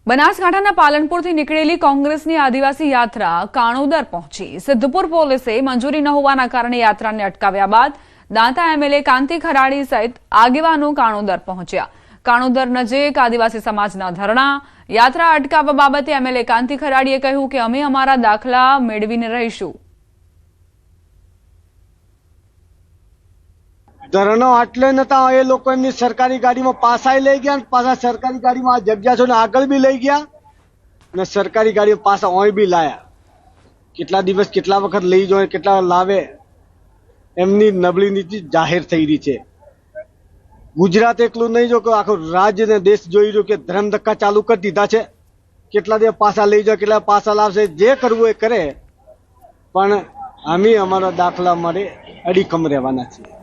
બનાસકાંઠાના પાલનપુરથી નીકળેલી કોંગ્રેસની આદિવાસી યાત્રા કાણોદર પહોંચી। સિદ્ધપુર પોલીસે મંજૂરી ન હોવાના કારણે યાત્રાને અટકાવ્યા બાદ દાંતા એમએલએ કાંતિ ખરાડી સહિત આગેવાનો કાણોદર પહોંચ્યા। કાણોદર નજીક આદિવાસી સમાજના ધરણા યાત્રા અટકાવવા બાબતે એમએલએ કાંતિ ખરાડીએ કહ્યું કે અમે અમારા દાખલા મેળવીને રહીશું। ધરણો આટલે નતા એ લોકો એમની સરકારી ગાડીમાં પાછા લઈ ગયા, પાછા સરકારી ગાડીમાં આ જગ્યા છો ને આગળ બી લઈ ગયા ને સરકારી ગાડીમાં પાછા ઓય બી લાયા। કેટલા દિવસ કેટલા વખત લઈ જાય કેટલા લાવે એમની નબળી નીતિ જાહેર થઈ રહી છે। ગુજરાત એકલું નહીં જો કે આખું રાજ્ય ને દેશ જોઈ રહ્યું કે ધર્મ ધક્કા ચાલુ કરી દીધા છે। કેટલા દિવસ પાછા લઈ જાય કેટલા પાછા લાવશે, જે કરવું એ કરે, પણ અમે અમારા દાખલા માટે અડીખમ રહેવાના છીએ।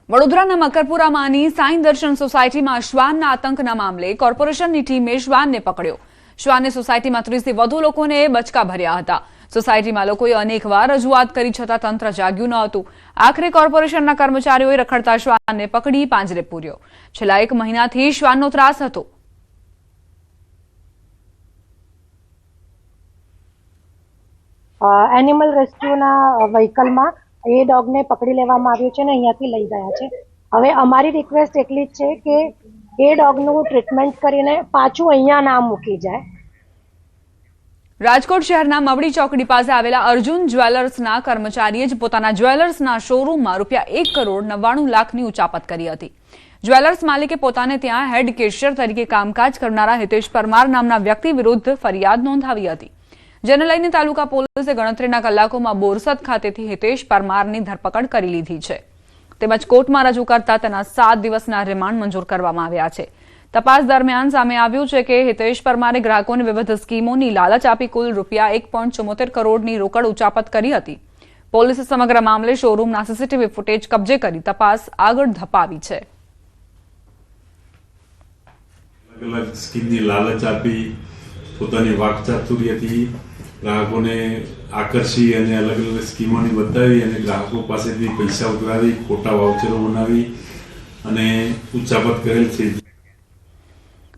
વડોદરાના મકરપુરામાંની સાંઈ દર્શન સોસાયટીમાં શ્વાનના આતંકના મામલે કોર્પોરેશનની ટીમે શ્વાનને પકડ્યો। શ્વાને સોસાયટીમાં 30થી વધુ લોકોને બચકા ભર્યા હતા। સોસાયટીમાં લોકોએ અનેકવાર રજૂઆત કરી છતાં તંત્ર જાગ્યું ન હતું। આખરે કોર્પોરેશનના કર્મચારીઓએ રખડતા શ્વાનને પકડી પાંજરે પૂર્યો। છેલ્લા 1 મહિનાથી શ્વાનનો ત્રાસ હતો। એનિમલ રેસ્ક્યુના વ્હીકલમાં એ ડોગને પકડી લેવામાં આવ્યો છે અને અહીંયાથી લઈ ગયા છે। હવે અમારી રિક્વેસ્ટ એટલી જ છે કે એ ડોગનું ટ્રીટમેન્ટ કરીને પાછું અહીંયા ના મૂકી જાય। રાજકોટ શહેરના મવડી ચોકડી પાસે આવેલા અર્જુન જ્વેલર્સના કર્મચારીએ જ પોતાના જ્વેલર્સના શોરૂમમાં ₹1,99,00,000ની ઉચાપત કરી હતી। જ્વેલર્સ માલિકે પોતાને ત્યાં હેડ કેશિયર તરીકે કામકાજ કરનારા હિતેશ પરમાર નામના વ્યક્તિ વિરુદ્ધ ફરિયાદ નોંધાવી હતી, જેને લઈને તાલુકા પોલીસે ગણતરીના કલાકોમાં બોરસદ ખાતેથી હિતેશ પરમારની ધરપકડ કરી લીધી છે, તેમજ કોર્ટમાં રજૂ કરતા તેના 7 દિવસના રિમાન્ડ મંજૂર કરવામાં આવ્યા છે। તપાસ દરમિયાન સામે આવ્યું છે કે હિતેશ પરમારે ગ્રાહકોને વિવિધ સ્કીમોની લાલચ આપી કુલ ₹1.74 કરોડની રોકડ ઉચાપત કરી હતી। પોલીસે સમગ્ર મામલે શોરૂમના સીસીટીવી ફૂટેજ કબજે કરી તપાસ આગળ ધપાવી છે। અલગ સ્કીમની લાલચ આપી પોતાની વાકચાતુર્યથી ગ્રાહકોને આકર્ષી અને અલગ અલગ સ્કીમોની બતાવી અને ગ્રાહકો પાસેથી પૈસા ઉઘરાવી ખોટા વાઉચરો બનાવી અને ઉચાપત કરેલ છે।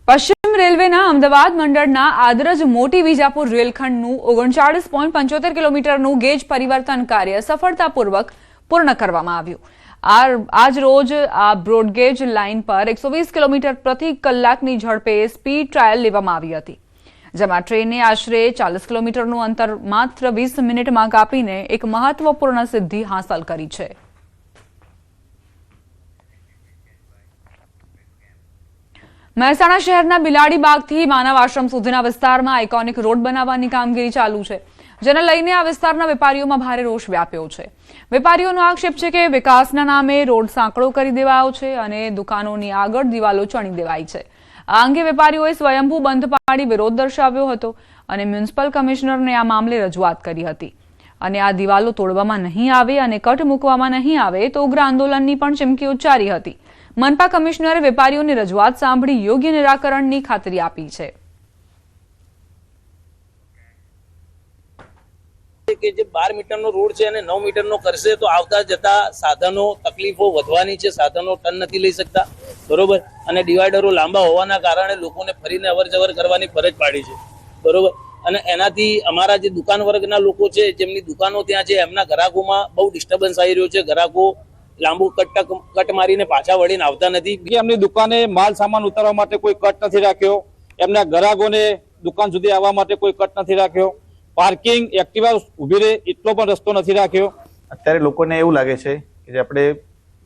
પશ્ચિમ રેલવેના અમદાવાદ મંડળના આદરજ મોટી વિજાપુર રેલખંડનું 39.75 કિલોમીટરનું ગેજ પરિવર્તન કાર્ય સફળતાપૂર્વક પૂર્ણ કરવામાં આવ્યું। આજ રોજ આ બ્રોડગેજ લાઇન પર 120 કિલોમીટર પ્રતિ કલાકની ઝડપે સ્પીડ ટ્રાયલ લેવામાં આવી હતી, જેમાં ટ્રેને આશરે 40 કિલોમીટરનું અંતર માત્ર 20 મિનિટમાં કાપીને એક મહત્વપૂર્ણ સિદ્ધિ હાંસલ કરી છે। મહેસાણા શહેરના બિલાડીબાગથી માનવ આશ્રમ સુધીના વિસ્તારમાં આઇકોનિક રોડ બનાવવાની કામગીરી ચાલુ છે, જેને લઈને આ વિસ્તારના વેપારીઓમાં ભારે રોષ વ્યાપ્યો છે। વેપારીઓનો આક્ષેપ છે કે વિકાસના નામે રોડ સાંકડો કરી દેવાયો છે અને દુકાનોની આગળ દિવાલો ચણી દેવાઈ છે। આ અંગે વેપારીઓએ સ્વયંભૂ બંધ પાડી વિરોધ દર્શાવ્યો હતો અને મ્યુનિસિપલ કમિશનરને આ મામલે રજૂઆત કરી હતી અને આ દિવાલો તોડવામાં નહીં આવે અને કટ મૂકવામાં નહીં આવે તો ઉગ્ર આંદોલનની પણ ચીમકી ઉચ્ચારી હતી। મનપા કમિશનરે વેપારીઓની રજૂઆત સાંભળી યોગ્ય નિરાકરણની ખાતરી આપી છે। કે જે 12 મીટરનો રોડ છે અને 9 મીટરનો કરશે તો આવતા જતા સાધનો તકલીફો વધવાની છે, સાધનો ટર્ન નથી લઈ શકતા, બરોબર, અને ડિવાઈડરો લાંબા હોવાના કારણે લોકોને ફરીને અવરજવર કરવાની ફરજ પાડી છે, બરોબર, અને એનાથી અમારા જે દુકાન વર્ગના લોકો છે જેમની દુકાનો ત્યાં છે એમના ગ્રાહકોમાં બહુ ડિસ્ટર્બન્સ આવી રહ્યો છે। ગ્રાહકો લાંબુ કટ મારીને પાછા વળીને આવતા નથી। એમની દુકાને માલ સામાન ઉતારવા માટે કોઈ કટ નથી રાખ્યો, એમના ગ્રાહકોને દુકાન સુધી આવવા માટે કોઈ કટ નથી રાખ્યો, પાર્કિંગ એક્ટિવા ઉભી રહે એટલો પણ રસ્તો નથી રાખ્યો। અત્યારે લોકોને એવું લાગે છે કે જે આપણે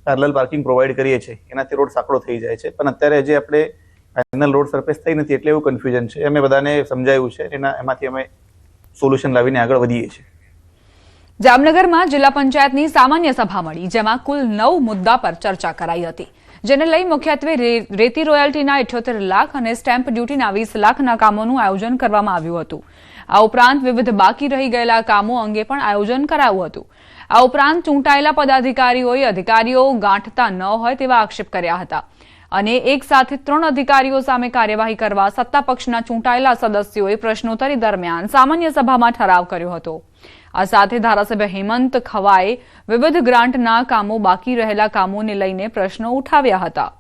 પેરેલલ પાર્કિંગ પ્રોવાઈડ કરીએ છીએ એનાથી રોડ સાંકડો થઈ જાય છે, પણ અત્યારે જે આપણે ફાઇનલ રોડ સરફેસ થઈ નથી એટલે એવું કન્ફ્યુઝન છે। અમે બધાને સમજાવ્યું છે, એમાંથી અમે સોલ્યુશન લાવીને આગળ વધીએ છીએ। જામનગરમાં જિલ્લા પંચાયતની સામાન્ય સભા મળી, જેમાં કુલ 9 મુદ્દા પર ચર્ચા કરાઈ હતી, જેને લઈ મુખ્યત્વે રેતી રોયલ્ટીના 78 લાખ અને સ્ટેમ્પ ડ્યુટીના 20 લાખના કામોનું આયોજન કરવામાં આવ્યું હતું। આ ઉપરાંત વિવિધ બાકી રહી ગયેલા કામો અંગે પણ આયોજન કરાયું હતું। આ ઉપરાંત ચૂંટાયેલા પદાધિકારીઓએ અધિકારીઓ ગાંઠતા ન હોય તેવા આક્ષેપ કર્યા હતા અને એક સાથે 3 અધિકારીઓ સામે કાર્યવાહી કરવા સત્તા પક્ષના ચૂંટાયેલા સદસ્યોએ પ્રશ્નોત્તરી દરમિયાન સામાન્ય સભામાં ઠરાવ કર્યો હતો। આ સાથે ધારાસભ્ય હેમંત ખવાએ વિવિધ ગ્રાન્ટના કામો બાકી રહેલા કામોને લઈને પ્રશ્નો ઉઠાવ્યા હતા।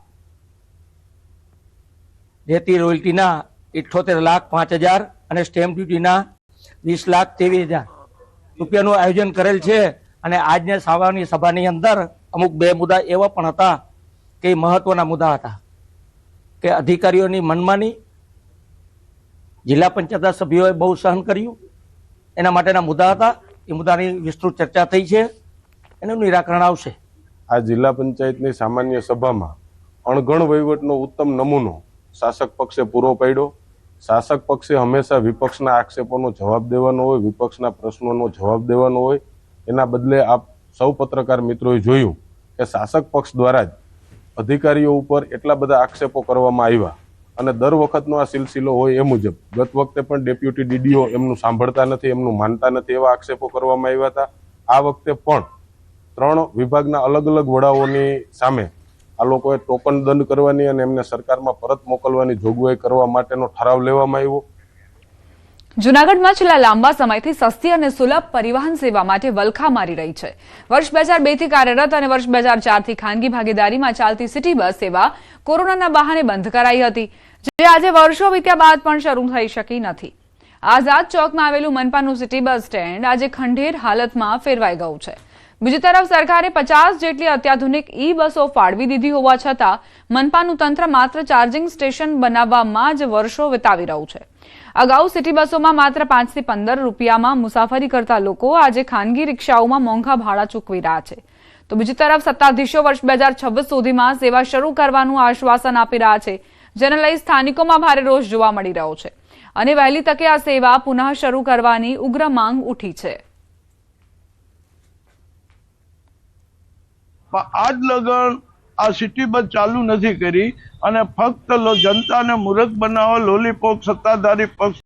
રેતી રોયલ્ટીના 78,05,000 અને સ્ટેમ્પ ડ્યુટીના 20,23,000 રૂપિયાનું આયોજન કરેલ છે. અને આજની સભાની અંદર અમુક 2 મુદ્દા એવા પણ હતા કે મહત્વના મુદ્દા હતા કે અધિકારીઓની મનમાની, જિલ્લા પંચાયતના સભ્યોએ બહુ સહન કર્યું, એના માટેના મુદ્દા હતા. એ મુદ્દાની વિસ્તૃત ચર્ચા થઈ છે, એનું નિરાકરણ આવશે. આ જિલ્લા પંચાયતની સામાન્ય સભામાં અણઘડ વહીવટનો ઉત્તમ નમૂનો શાસક પક્ષે પૂરો પાડ્યો. શાસક પક્ષે હંમેશા વિપક્ષના આક્ષેપોનો જવાબ દેવાનો હોય, વિપક્ષના પ્રશ્નોનો જવાબ દેવાનો હોય. એના બદલે આપ સૌ પત્રકાર મિત્રોએ જોયું કે શાસક પક્ષ દ્વારા જ અધિકારીઓ ઉપર એટલા બધા આક્ષેપો કરવામાં આવ્યા અને દર વખતનો આ સિલસિલો હોય એ મુજબ ગત વખતે પણ ડેપ્યુટી ડીડીઓ એમનું સાંભળતા નથી, એમનું માનતા નથી, એવા આક્ષેપો કરવામાં આવ્યા હતા. આ વખતે પણ 3 વિભાગના અલગ અલગ વડાઓની સામે આ લોકોએ ટોકન દંડ કરવાની અને એમને સરકારમાં પરત મોકલવાની જોગવાઈ કરવા માટેનો ઠરાવ લેવામાં આવ્યો. જૂનાગઢમાં છેલ્લા લાંબા સમયથી સસ્તી અને સુલભ પરિવહન સેવા માટે વલખા મારી રહી છે. વર્ષ 2002 થી કાર્યરત અને વર્ષ 2004 થી ખાનગી ભાગીદારીમાં ચાલતી સિટી બસ સેવા કોરોનાના બહાને બંધ કરાઈ હતી, જે આજે વર્ષો વીત્યા બાદ પણ શરૂ થઈ શકી નથી. આઝાદ ચોકમાં આવેલું મનપાનું સિટી બસ સ્ટેન્ડ આજે ખંડેર હાલતમાં ફેરવાઈ ગયું છે. બીજી તરફ સરકારે 50 જેટલી અત્યાધુનિક ઈ બસો ફાળવી દીધી હોવા છતાં મનપાનું તંત્ર માત્ર ચાર્જિંગ સ્ટેશન બનાવવામાં જ વર્ષો વિતાવી રહ્યું છે. અગાઉ સિટી બસોમાં માત્ર 5 થી 15 રૂપિયામાં મુસાફરી કરતા લોકો આજે ખાનગી રિક્ષાઓમાં મોંઘા ભાડા ચૂકવી રહ્યા છે. તો બીજી તરફ સત્તાધીશો વર્ષ 2026 સુધીમાં સેવા શરૂ કરવાનું આશ્વાસન આપી રહ્યા છે, જેને લઈ સ્થાનિકોમાં ભારે રોષ જોવા મળી રહ્યો છે અને વહેલી તકે આ સેવા પુનઃ શરૂ કરવાની ઉગ્ર માંગ ઉઠી છે. આજ લગન આ સિટી બસ ચાલુ નથી કરી અને ફક્ત જનતાને મૂર્ખ બનાવવા લોલીપોપ સત્તાધારી પક્ષ